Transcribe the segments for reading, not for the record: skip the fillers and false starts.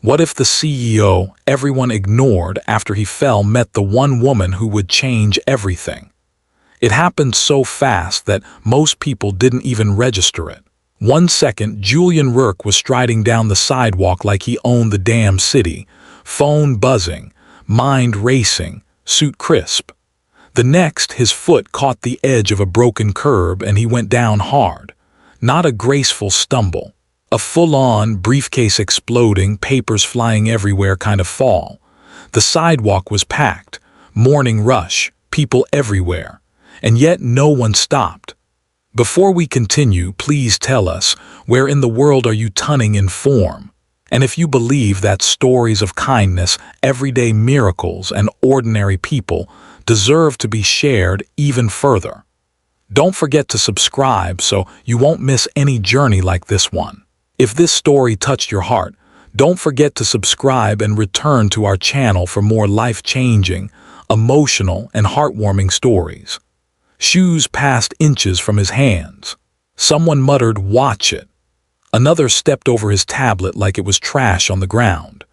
What if the CEO everyone ignored after he fell met the one woman who would change everything? It happened so fast that most people didn't even register it. 1 second, Julian Rourke was striding down the sidewalk like he owned the damn city, phone buzzing, mind racing, suit crisp. The next, his foot caught the edge of a broken curb and he went down hard. Not a graceful stumble. A full-on, briefcase exploding, papers flying everywhere kind of fall. The sidewalk was packed, morning rush, people everywhere, and yet no one stopped. Before we continue, please tell us, where in the world are you tunning in from? And if you believe that stories of kindness, everyday miracles, and ordinary people deserve to be shared even further. Don't forget to subscribe so you won't miss any journey like this one. If this story touched your heart, don't forget to subscribe and return to our channel for more life-changing, emotional, and heartwarming stories. Shoes passed inches from his hands. Someone muttered, "Watch it." Another stepped over his tablet like it was trash on the ground.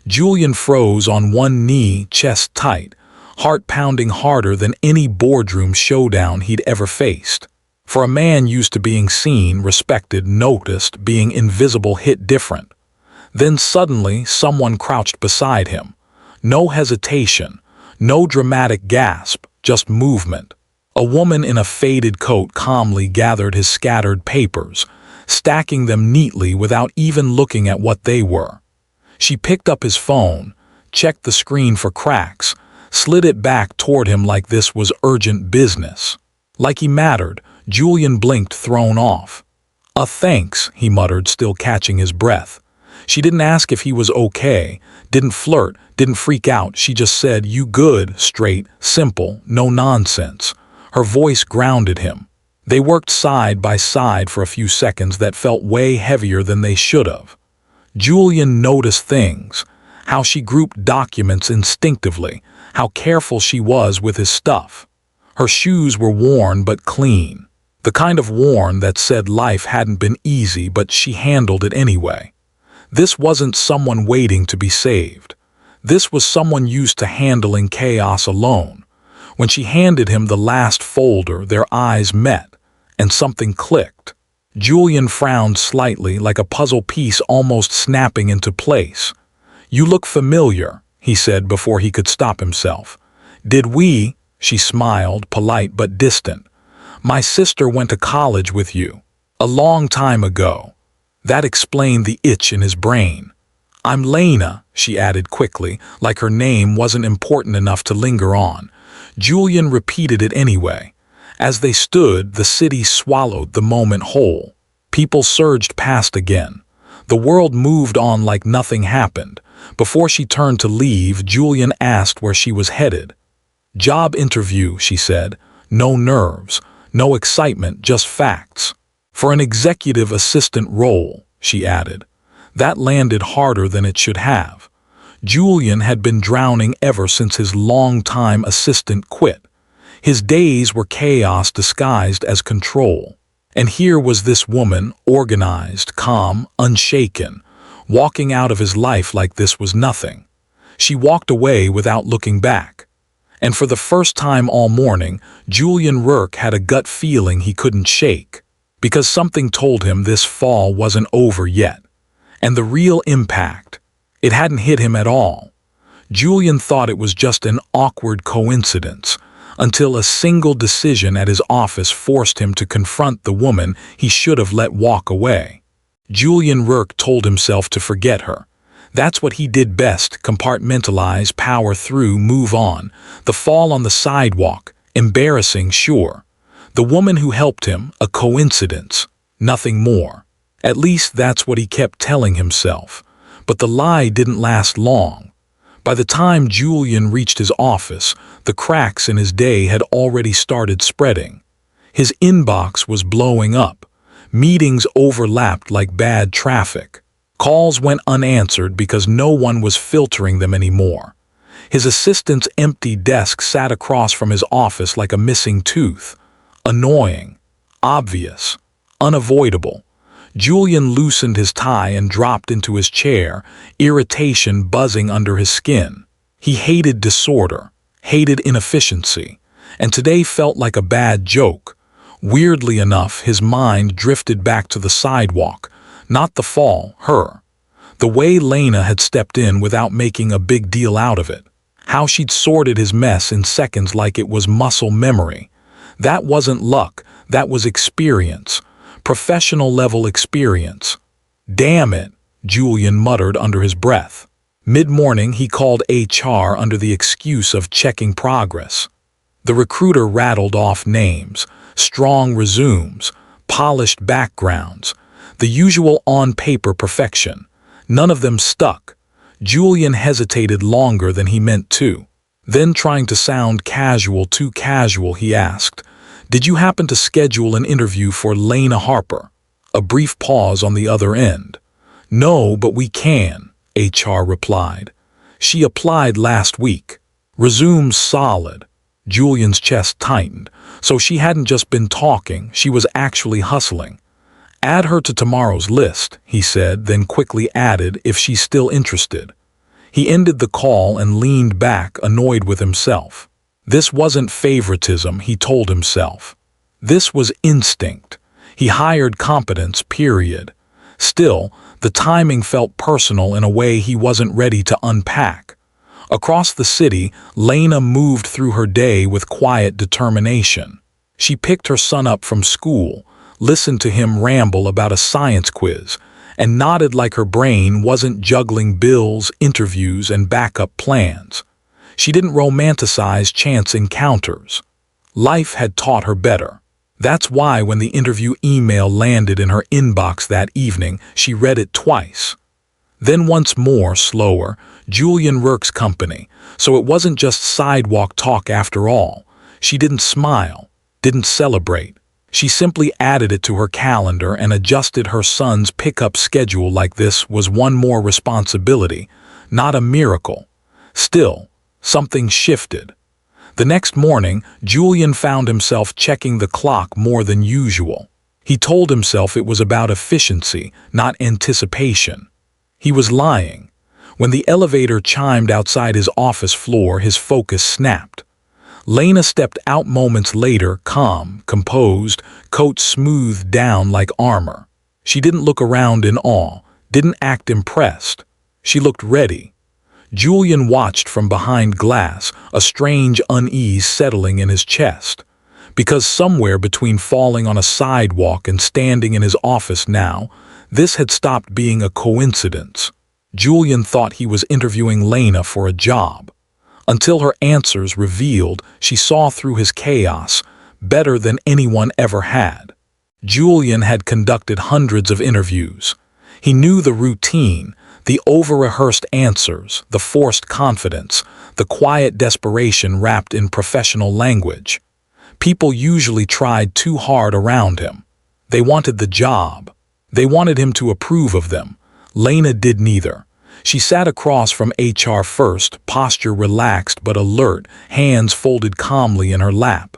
Julian froze on one knee, chest tight, heart pounding harder than any boardroom showdown he'd ever faced. For a man used to being seen, respected, noticed, being invisible hit different. Then suddenly someone crouched beside him. No hesitation, no dramatic gasp, just movement. A woman in a faded coat calmly gathered his scattered papers, stacking them neatly without even looking at what they were. She picked up his phone, checked the screen for cracks, slid it back toward him like this was urgent business. Like he mattered. Julian blinked, thrown off. Thanks," he muttered, still catching his breath. She didn't ask if he was okay, didn't flirt, didn't freak out. She just said, "You good," straight, simple, no nonsense. Her voice grounded him. They worked side by side for a few seconds that felt way heavier than they should have. Julian noticed things, how she grouped documents instinctively, how careful she was with his stuff. Her shoes were worn but clean. The kind of worn that said life hadn't been easy, but she handled it anyway. This wasn't someone waiting to be saved. This was someone used to handling chaos alone. When she handed him the last folder, their eyes met, and something clicked. Julian frowned slightly, like a puzzle piece almost snapping into place. "You look familiar," he said before he could stop himself. "Did we?" She smiled, polite but distant. "My sister went to college with you. A long time ago." That explained the itch in his brain. "I'm Lena," she added quickly, like her name wasn't important enough to linger on. Julian repeated it anyway. As they stood, the city swallowed the moment whole. People surged past again. The world moved on like nothing happened. Before she turned to leave, Julian asked where she was headed. "Job interview," she said. "No nerves, no excitement, just facts. For an executive assistant role," she added. That landed harder than it should have. Julian had been drowning ever since his long-time assistant quit. His days were chaos disguised as control. And here was this woman, organized, calm, unshaken, walking out of his life like this was nothing. She walked away without looking back. And for the first time all morning, Julian Rourke had a gut feeling he couldn't shake, because something told him this fall wasn't over yet. And the real impact, it hadn't hit him at all. Julian thought it was just an awkward coincidence, until a single decision at his office forced him to confront the woman he should have let walk away. Julian Rourke told himself to forget her. That's what he did best: compartmentalize, power through, move on. The fall on the sidewalk, embarrassing, sure. The woman who helped him, a coincidence, nothing more. At least that's what he kept telling himself. But the lie didn't last long. By the time Julian reached his office, the cracks in his day had already started spreading. His inbox was blowing up. Meetings overlapped like bad traffic. Calls went unanswered because no one was filtering them anymore. His assistant's empty desk sat across from his office like a missing tooth. Annoying, obvious, unavoidable. Julian loosened his tie and dropped into his chair, irritation buzzing under his skin. He hated disorder, hated inefficiency, and today felt like a bad joke. Weirdly enough, his mind drifted back to the sidewalk, not the fall, her. The way Lena had stepped in without making a big deal out of it. How she'd sorted his mess in seconds like it was muscle memory. That wasn't luck, that was experience. Professional-level experience. "Damn it," Julian muttered under his breath. Mid-morning, he called HR under the excuse of checking progress. The recruiter rattled off names, strong resumes, polished backgrounds, the usual on-paper perfection. None of them stuck. Julian hesitated longer than he meant to. Then, trying to sound casual, too casual, he asked, "Did you happen to schedule an interview for Lena Harper?" A brief pause on the other end. "No, but we can," HR replied. "She applied last week." Resumes solid. Julian's chest tightened. So she hadn't just been talking, she was actually hustling. "Add her to tomorrow's list," he said, then quickly added, "if she's still interested." He ended the call and leaned back, annoyed with himself. This wasn't favoritism, he told himself. This was instinct. He hired competence, period. Still, the timing felt personal in a way he wasn't ready to unpack. Across the city, Lena moved through her day with quiet determination. She picked her son up from school, listened to him ramble about a science quiz, and nodded like her brain wasn't juggling bills, interviews, and backup plans. She didn't romanticize chance encounters. Life had taught her better. That's why when the interview email landed in her inbox that evening, she read it twice. Then once more, slower, Julian Rourke's company, so it wasn't just sidewalk talk after all. She didn't smile, didn't celebrate. She simply added it to her calendar and adjusted her son's pickup schedule like this was one more responsibility, not a miracle. Still, something shifted. The next morning, Julian found himself checking the clock more than usual. He told himself it was about efficiency, not anticipation. He was lying. When the elevator chimed outside his office floor, his focus snapped. Lena stepped out moments later, calm, composed, coat smoothed down like armor. She didn't look around in awe, didn't act impressed. She looked ready. Julian watched from behind glass, a strange unease settling in his chest. Because somewhere between falling on a sidewalk and standing in his office now, this had stopped being a coincidence. Julian thought he was interviewing Lena for a job. Until her answers revealed she saw through his chaos better than anyone ever had. Julian had conducted hundreds of interviews. He knew the routine, the over-rehearsed answers, the forced confidence, the quiet desperation wrapped in professional language. People usually tried too hard around him. They wanted the job. They wanted him to approve of them. Lena did neither. She sat across from HR first, posture relaxed but alert, hands folded calmly in her lap.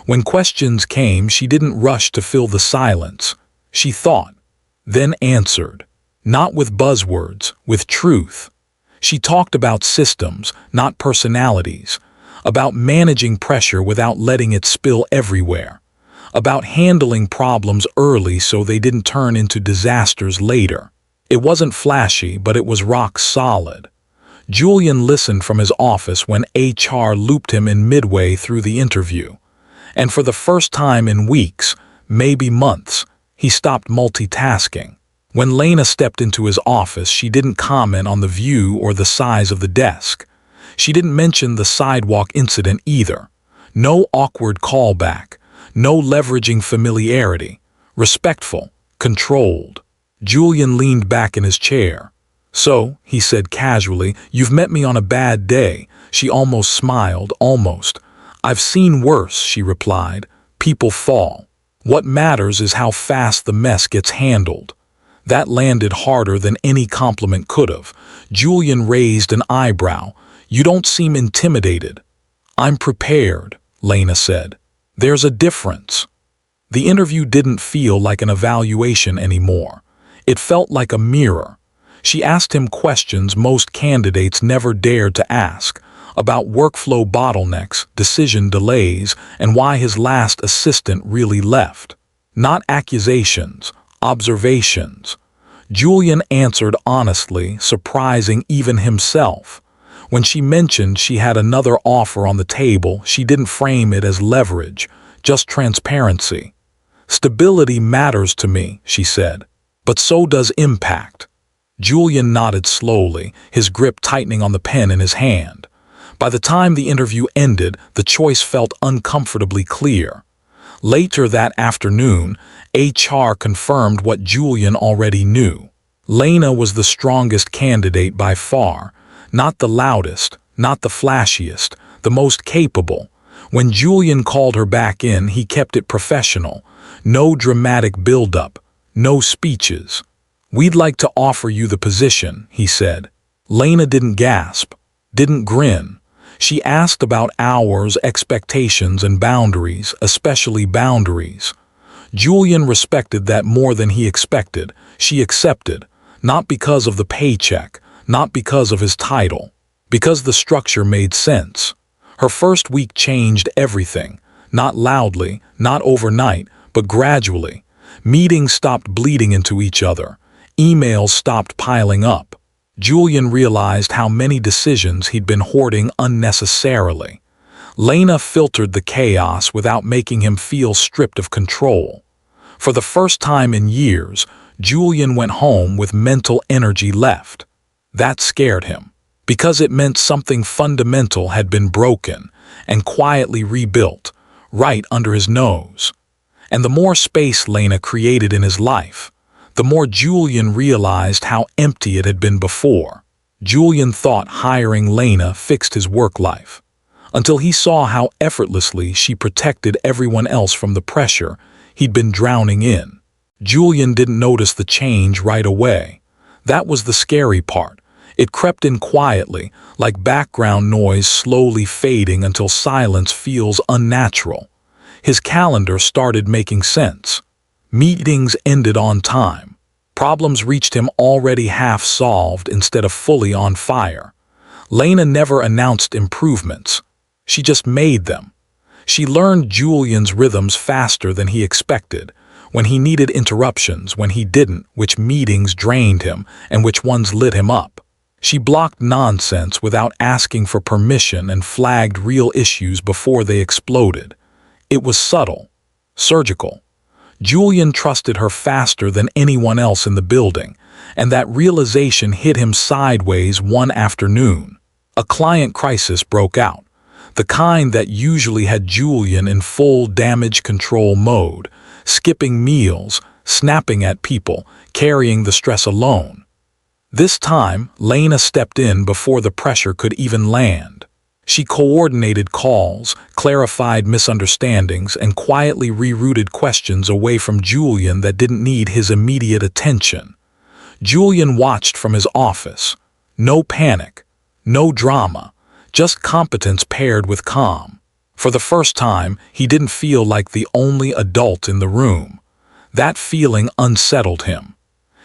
When questions came, she didn't rush to fill the silence. She thought, then answered. Not with buzzwords, with truth. She talked about systems, not personalities. About managing pressure without letting it spill everywhere. About handling problems early so they didn't turn into disasters later. It wasn't flashy, but it was rock solid. Julian listened from his office when HR looped him in midway through the interview. And for the first time in weeks, maybe months, he stopped multitasking. When Lena stepped into his office, she didn't comment on the view or the size of the desk. She didn't mention the sidewalk incident either. No awkward callback. No leveraging familiarity. Respectful. Controlled. Julian leaned back in his chair. "So," he said casually, "you've met me on a bad day." She almost smiled, almost. "I've seen worse," she replied. "People fall. What matters is how fast the mess gets handled." That landed harder than any compliment could have. Julian raised an eyebrow. "You don't seem intimidated." "I'm prepared," Lena said. "There's a difference." The interview didn't feel like an evaluation anymore. It felt like a mirror. She asked him questions most candidates never dared to ask, about workflow bottlenecks, decision delays, and why his last assistant really left. Not accusations, observations. Julian answered honestly, surprising even himself. When she mentioned she had another offer on the table, she didn't frame it as leverage, just transparency. "Stability matters to me," she said, "but so does impact." Julian nodded slowly, his grip tightening on the pen in his hand. By the time the interview ended, the choice felt uncomfortably clear. Later that afternoon, HR confirmed what Julian already knew. Lena was the strongest candidate by far, not the loudest, not the flashiest, the most capable. When Julian called her back in, he kept it professional. No dramatic build-up, no speeches. "We'd like to offer you the position," he said. Lena didn't gasp, didn't grin. She asked about hours, expectations, and boundaries, especially boundaries. Julian respected that more than he expected. She accepted, not because of the paycheck, not because of his title, because the structure made sense. Her first week changed everything, not loudly, not overnight, but gradually. Meetings stopped bleeding into each other. Emails stopped piling up. Julian realized how many decisions he'd been hoarding unnecessarily. Lena filtered the chaos without making him feel stripped of control. For the first time in years, Julian went home with mental energy left. That scared him, because it meant something fundamental had been broken and quietly rebuilt, right under his nose. And the more space Lena created in his life, the more Julian realized how empty it had been before. Julian thought hiring Lena fixed his work life, until he saw how effortlessly she protected everyone else from the pressure he'd been drowning in. Julian didn't notice the change right away. That was the scary part. It crept in quietly, like background noise slowly fading until silence feels unnatural. His calendar started making sense. Meetings ended on time. Problems reached him already half-solved instead of fully on fire. Lena never announced improvements. She just made them. She learned Julian's rhythms faster than he expected, when he needed interruptions, when he didn't, which meetings drained him and which ones lit him up. She blocked nonsense without asking for permission and flagged real issues before they exploded. It was subtle, surgical. Julian trusted her faster than anyone else in the building, and that realization hit him sideways one afternoon. A client crisis broke out, the kind that usually had Julian in full damage control mode, skipping meals, snapping at people, carrying the stress alone. This time, Lena stepped in before the pressure could even land. She coordinated calls, clarified misunderstandings, and quietly rerouted questions away from Julian that didn't need his immediate attention. Julian watched from his office. No panic, no drama, just competence paired with calm. For the first time, he didn't feel like the only adult in the room. That feeling unsettled him.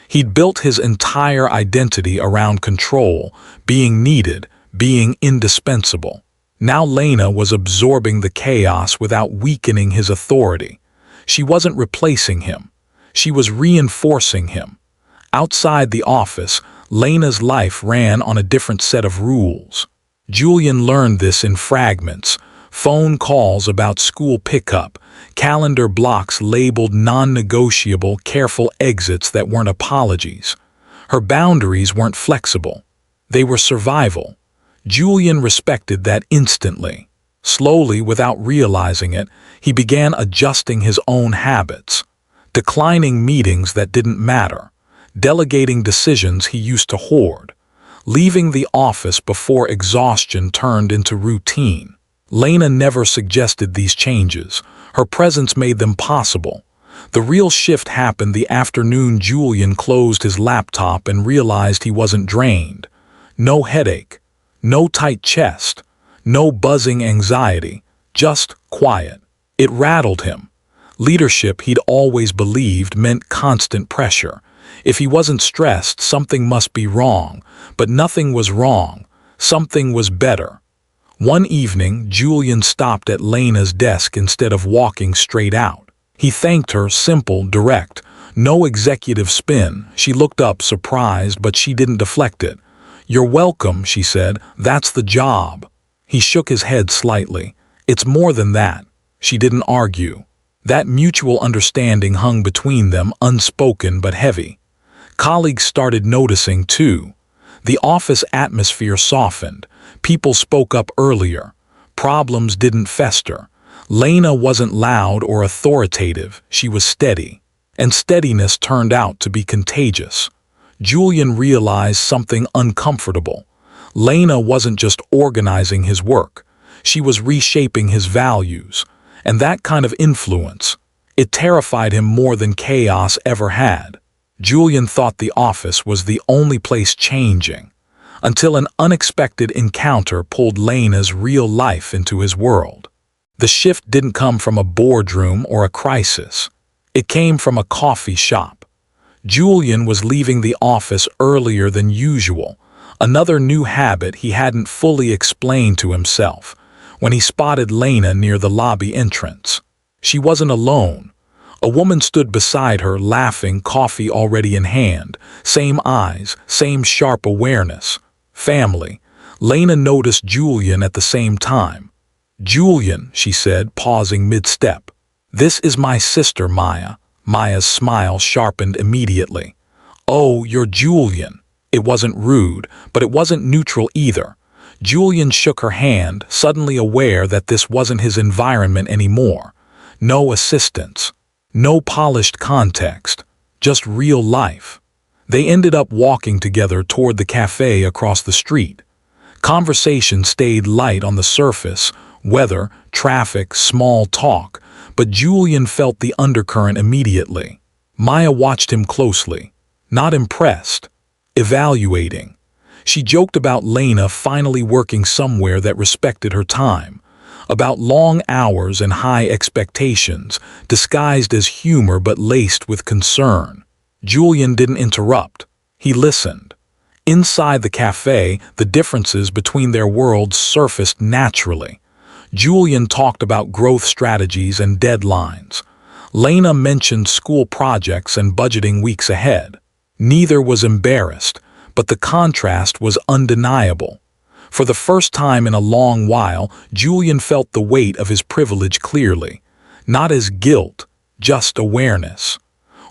He'd built his entire identity around control, being needed, being indispensable. Now Lena was absorbing the chaos without weakening his authority. She wasn't replacing him. She was reinforcing him. Outside the office, Lena's life ran on a different set of rules. Julian learned this in fragments: phone calls about school pickup, calendar blocks labeled non-negotiable, careful exits that weren't apologies. Her boundaries weren't flexible. They were survival. Julian respected that instantly. Slowly, without realizing it, he began adjusting his own habits, declining meetings that didn't matter, delegating decisions he used to hoard, leaving the office before exhaustion turned into routine. Lena never suggested these changes. Her presence made them possible. The real shift happened the afternoon Julian closed his laptop and realized he wasn't drained. No headache, no tight chest, no buzzing anxiety, just quiet. It rattled him. Leadership, he'd always believed, meant constant pressure. If he wasn't stressed, something must be wrong, but nothing was wrong. Something was better. One evening, Julian stopped at Lena's desk instead of walking straight out. He thanked her, simple, direct, no executive spin. She looked up, surprised, but she didn't deflect it. "You're welcome," she said. "That's the job." He shook his head slightly. "It's more than that." She didn't argue. That mutual understanding hung between them, unspoken but heavy. Colleagues started noticing, too. The office atmosphere softened. People spoke up earlier. Problems didn't fester. Lena wasn't loud or authoritative. She was steady. And steadiness turned out to be contagious. Julian realized something uncomfortable. Lena wasn't just organizing his work. She was reshaping his values. And that kind of influence, it terrified him more than chaos ever had. Julian thought the office was the only place changing, until an unexpected encounter pulled Lena's real life into his world. The shift didn't come from a boardroom or a crisis. It came from a coffee shop. Julian was leaving the office earlier than usual, another new habit he hadn't fully explained to himself, when he spotted Lena near the lobby entrance. She wasn't alone. A woman stood beside her, laughing, coffee already in hand. Same eyes, same sharp awareness. Family. Lena noticed Julian at the same time. "Julian," she said, pausing mid-step. "This is my sister, Maya." Maya's smile sharpened immediately. "Oh, you're Julian." It wasn't rude, but it wasn't neutral either. Julian shook her hand, suddenly aware that this wasn't his environment anymore. No assistance. No polished context, just real life. They ended up walking together toward the cafe across the street. Conversation stayed light on the surface, weather, traffic, small talk, but Julian felt the undercurrent immediately. Maya watched him closely, not impressed, evaluating. She joked about Lena finally working somewhere that respected her time, about long hours and high expectations, disguised as humor but laced with concern. Julian didn't interrupt. He listened. Inside the cafe, the differences between their worlds surfaced naturally. Julian talked about growth strategies and deadlines. Lena mentioned school projects and budgeting weeks ahead. Neither was embarrassed, but the contrast was undeniable. For the first time in a long while, Julian felt the weight of his privilege clearly, not as guilt, just awareness.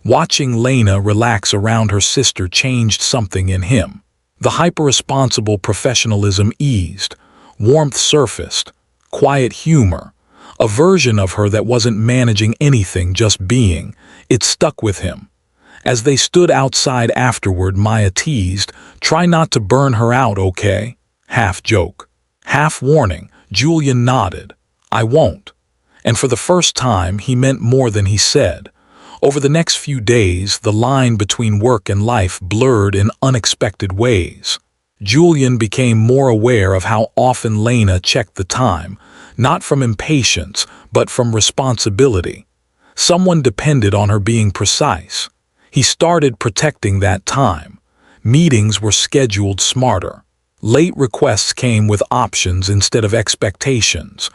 Watching Lena relax around her sister changed something in him. The hyper-responsible professionalism eased, warmth surfaced, quiet humor, a version of her that wasn't managing anything, just being. It stuck with him. As they stood outside afterward, Maya teased, "Try not to burn her out, okay?" Half joke, half warning. Julian nodded. "I won't." And for the first time, he meant more than he said. Over the next few days, the line between work and life blurred in unexpected ways. Julian became more aware of how often Lena checked the time, not from impatience, but from responsibility. Someone depended on her being precise. He started protecting that time. Meetings were scheduled smarter. Late requests came with options instead of expectations.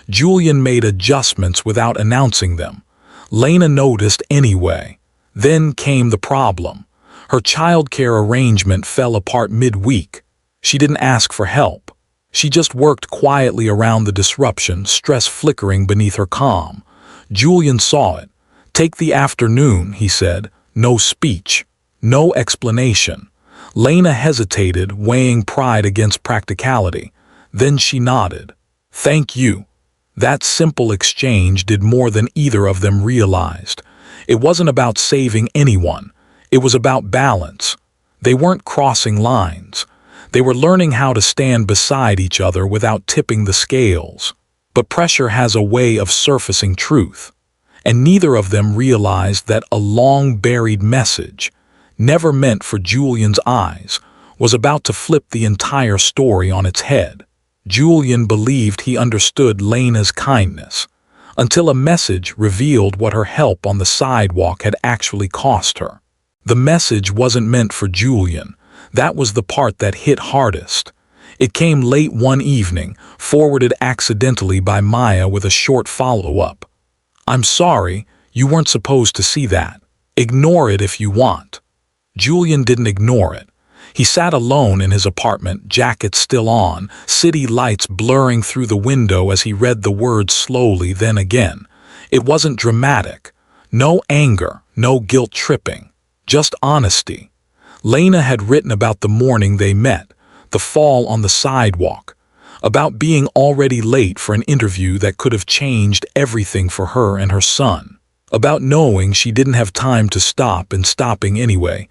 Julian made adjustments without announcing them. Lena noticed anyway. Then came the problem. Her childcare arrangement fell apart midweek. She didn't ask for help. She just worked quietly around the disruption, stress flickering beneath her calm. Julian saw it. "Take the afternoon," he said. No speech. No explanation. Lena hesitated, weighing pride against practicality. Then she nodded. "Thank you." That simple exchange did more than either of them realized. It wasn't about saving anyone. It was about balance. They weren't crossing lines. They were learning how to stand beside each other without tipping the scales. But pressure has a way of surfacing truth. And neither of them realized that a long-buried message, never meant for Julian's eyes, was about to flip the entire story on its head. Julian believed he understood Lena's kindness, until a message revealed what her help on the sidewalk had actually cost her. The message wasn't meant for Julian. That was the part that hit hardest. It came late one evening, forwarded accidentally by Maya with a short follow-up. "I'm sorry, you weren't supposed to see that. Ignore it if you want." Julian didn't ignore it. He sat alone in his apartment, jacket still on, city lights blurring through the window as he read the words slowly, then again. It wasn't dramatic. No anger, no guilt-tripping. Just honesty. Lena had written about the morning they met, the fall on the sidewalk, about being already late for an interview that could have changed everything for her and her son, about knowing she didn't have time to stop and stopping anyway,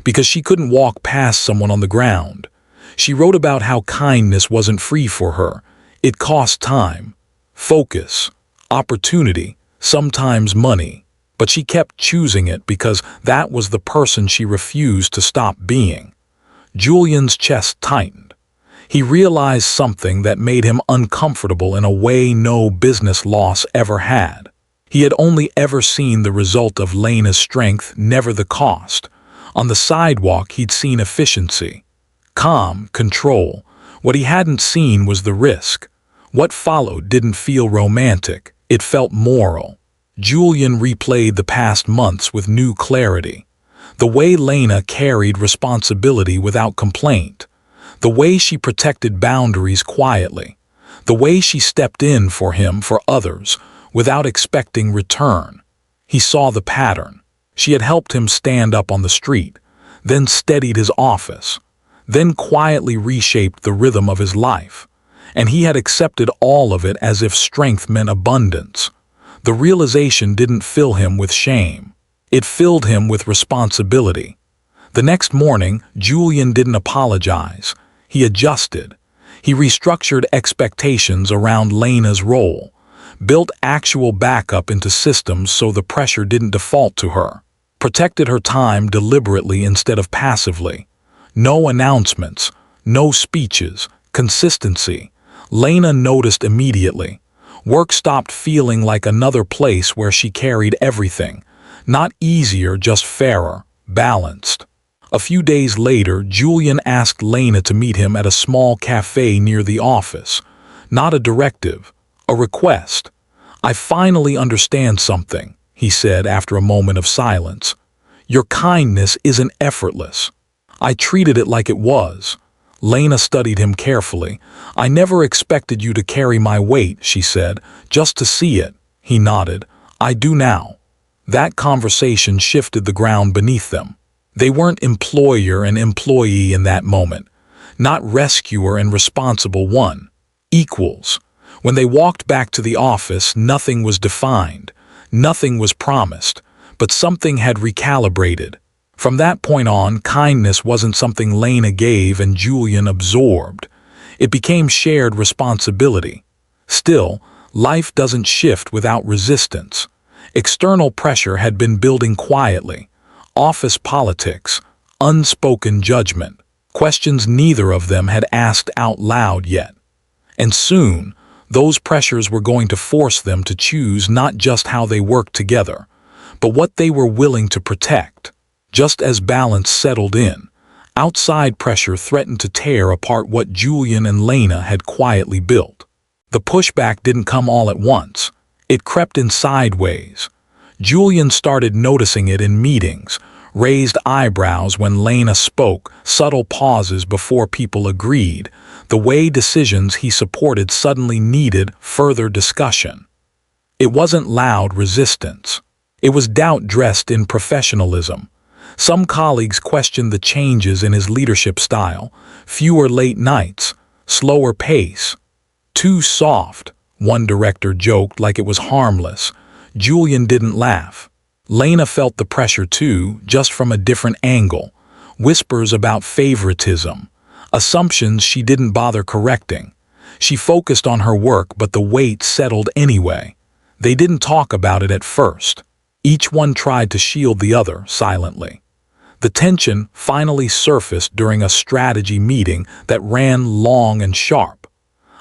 because she couldn't walk past someone on the ground. She wrote about how kindness wasn't free for her. It cost time, focus, opportunity, sometimes money. But she kept choosing it because that was the person she refused to stop being. Julian's chest tightened. He realized something that made him uncomfortable in a way no business loss ever had. He had only ever seen the result of Lena's strength, never the cost. On the sidewalk, he'd seen efficiency, calm, control. What he hadn't seen was the risk. What followed didn't feel romantic. It felt moral. Julian replayed the past months with new clarity. The way Lena carried responsibility without complaint. The way she protected boundaries quietly. The way she stepped in for him, for others, without expecting return. He saw the pattern. She had helped him stand up on the street, then steadied his office, then quietly reshaped the rhythm of his life. And he had accepted all of it as if strength meant abundance. The realization didn't fill him with shame. It filled him with responsibility. The next morning, Julian didn't apologize. He adjusted. He restructured expectations around Lena's role, built actual backup into systems so the pressure didn't default to her, protected her time deliberately instead of passively. No announcements, no speeches, consistency. Lena noticed immediately. Work stopped feeling like another place where she carried everything. Not easier, just fairer, balanced. A few days later, Julian asked Lena to meet him at a small cafe near the office. Not a directive, a request. "I finally understand something," he said after a moment of silence. "Your kindness isn't effortless." "I treated it like it was." Lena studied him carefully. "I never expected you to carry my weight," she said, "just to see it." He nodded. "I do now." That conversation shifted the ground beneath them. They weren't employer and employee in that moment. Not rescuer and responsible one. Equals. When they walked back to the office, nothing was defined. Nothing was promised. But something had recalibrated. From that point on, kindness wasn't something Lena gave and Julian absorbed. It became shared responsibility. Still, life doesn't shift without resistance. External pressure had been building quietly. Office politics, unspoken judgment, questions neither of them had asked out loud yet. And soon, those pressures were going to force them to choose not just how they worked together, but what they were willing to protect. Just as balance settled in, outside pressure threatened to tear apart what Julian and Lena had quietly built. The pushback didn't come all at once. It crept in sideways. Julian started noticing it in meetings, raised eyebrows when Lena spoke, subtle pauses before people agreed, the way decisions he supported suddenly needed further discussion. It wasn't loud resistance. It was doubt dressed in professionalism. Some colleagues questioned the changes in his leadership style, fewer late nights, slower pace. Too soft, one director joked like it was harmless. Julian didn't laugh. Lena felt the pressure too, just from a different angle. Whispers about favoritism, assumptions she didn't bother correcting. She focused on her work, but the weight settled anyway. They didn't talk about it at first. Each one tried to shield the other silently. The tension finally surfaced during a strategy meeting that ran long and sharp.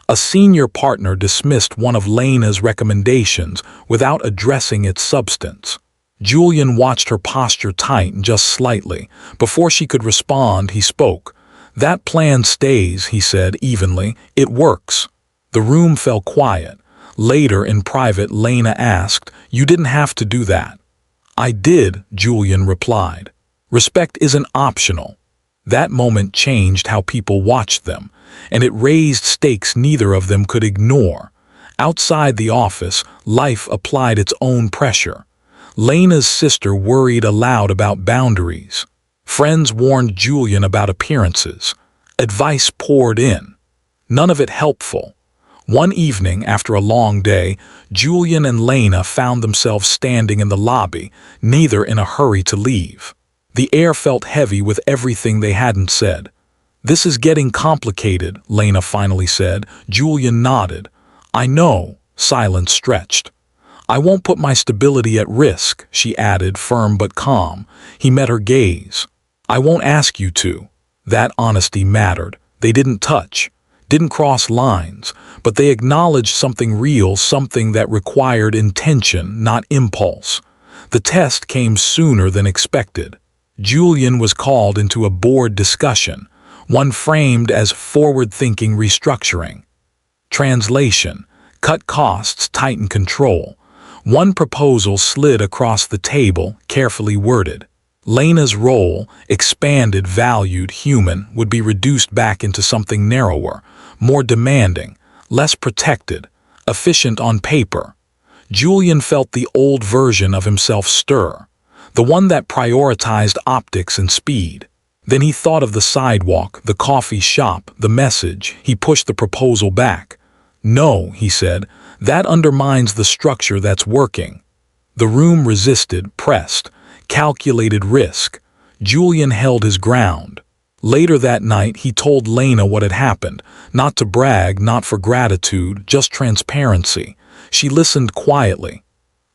A senior partner dismissed one of Lena's recommendations without addressing its substance. Julian watched her posture tighten just slightly. Before she could respond, he spoke. "That plan stays," he said evenly. "It works." The room fell quiet. Later, in private, Lena asked, "You didn't have to do that." "I did," Julian replied. "Respect isn't optional." That moment changed how people watched them, and it raised stakes neither of them could ignore. Outside the office, life applied its own pressure. Lena's sister worried aloud about boundaries. Friends warned Julian about appearances. Advice poured in. None of it helpful. One evening, after a long day, Julian and Lena found themselves standing in the lobby, neither in a hurry to leave. The air felt heavy with everything they hadn't said. "This is getting complicated," Lena finally said. Julian nodded. "I know." Silence stretched. "I won't put my stability at risk," she added, firm but calm. He met her gaze. "I won't ask you to." That honesty mattered. They didn't touch, didn't cross lines, but they acknowledged something real, something that required intention, not impulse. The test came sooner than expected. Julian was called into a board discussion, one framed as forward-thinking restructuring. Translation: cut costs, tighten control. One proposal slid across the table, carefully worded. Lena's role, expanded, valued, human, would be reduced back into something narrower, more demanding, less protected, efficient on paper. Julian felt the old version of himself stir, the one that prioritized optics and speed. Then he thought of the sidewalk, the coffee shop, the message. He pushed the proposal back. "No," he said, "that undermines the structure that's working." The room resisted, pressed, calculated risk. Julian held his ground. Later that night, he told Lena what had happened, not to brag, not for gratitude, just transparency. She listened quietly.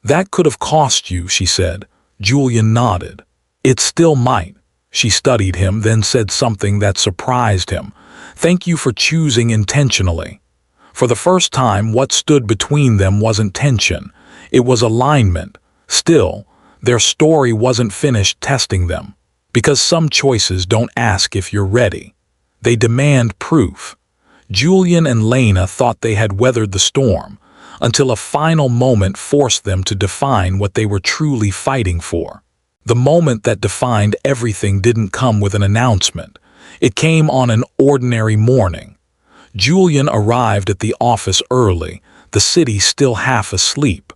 "That could have cost you," she said. Julian nodded. "It still might." She studied him, then said something that surprised him. "Thank you for choosing intentionally." For the first time, what stood between them wasn't tension. It was alignment. Still, their story wasn't finished testing them. Because some choices don't ask if you're ready. They demand proof. Julian and Lena thought they had weathered the storm, until a final moment forced them to define what they were truly fighting for. The moment that defined everything didn't come with an announcement. It came on an ordinary morning. Julian arrived at the office early, the city still half asleep.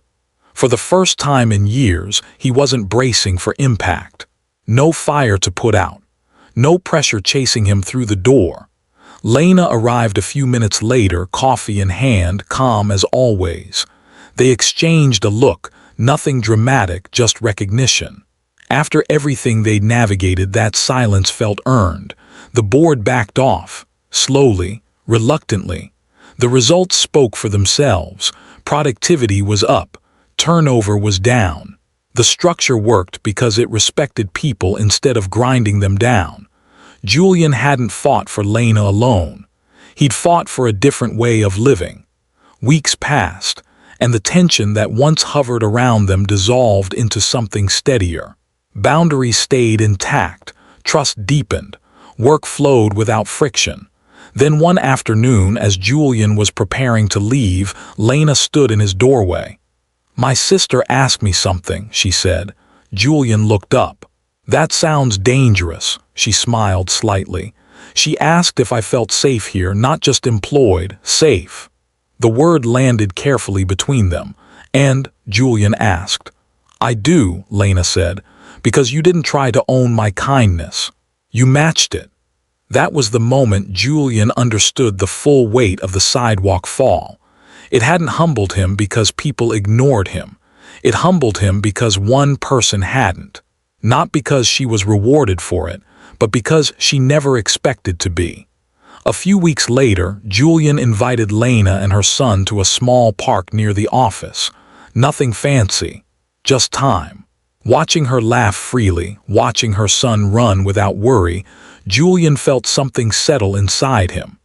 For the first time in years, he wasn't bracing for impact. No fire to put out. No pressure chasing him through the door. Lena arrived a few minutes later, coffee in hand, calm as always. They exchanged a look, nothing dramatic, just recognition. After everything they'd navigated, that silence felt earned. The board backed off, slowly, reluctantly. The results spoke for themselves. Productivity was up. Turnover was down. The structure worked because it respected people instead of grinding them down. Julian hadn't fought for Lena alone. He'd fought for a different way of living. Weeks passed, and the tension that once hovered around them dissolved into something steadier. Boundaries stayed intact, trust deepened, work flowed without friction. Then one afternoon, as Julian was preparing to leave, Lena stood in his doorway. "My sister asked me something," she said. Julian looked up. "That sounds dangerous," she smiled slightly. "She asked if I felt safe here, not just employed, safe." The word landed carefully between them. "And?" Julian asked. "I do," Lena said, "because you didn't try to own my kindness. You matched it." That was the moment Julian understood the full weight of the sidewalk fall. It hadn't humbled him because people ignored him. It humbled him because one person hadn't. Not because she was rewarded for it, but because she never expected to be. A few weeks later, Julian invited Lena and her son to a small park near the office. Nothing fancy, just time. Watching her laugh freely, watching her son run without worry, Julian felt something settle inside him.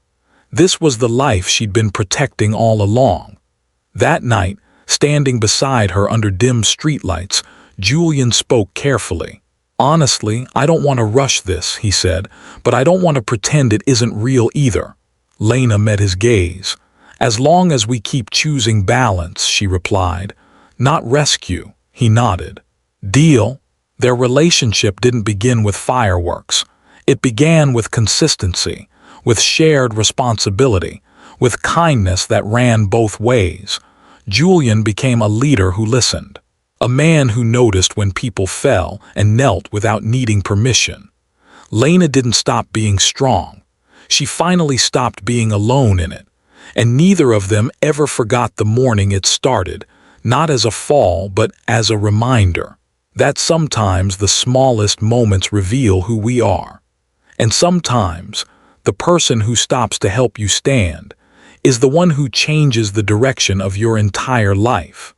This was the life she'd been protecting all along. That night, standing beside her under dim streetlights, Julian spoke carefully. "Honestly, I don't want to rush this," he said, "but I don't want to pretend it isn't real either." Lena met his gaze. "As long as we keep choosing balance," she replied. "Not rescue," he nodded. "Deal?" Their relationship didn't begin with fireworks. It began with consistency, with shared responsibility, with kindness that ran both ways. Julian became a leader who listened, a man who noticed when people fell and knelt without needing permission. Lena didn't stop being strong. She finally stopped being alone in it, and neither of them ever forgot the morning it started, not as a fall but as a reminder that sometimes the smallest moments reveal who we are. And sometimes the person who stops to help you stand is the one who changes the direction of your entire life.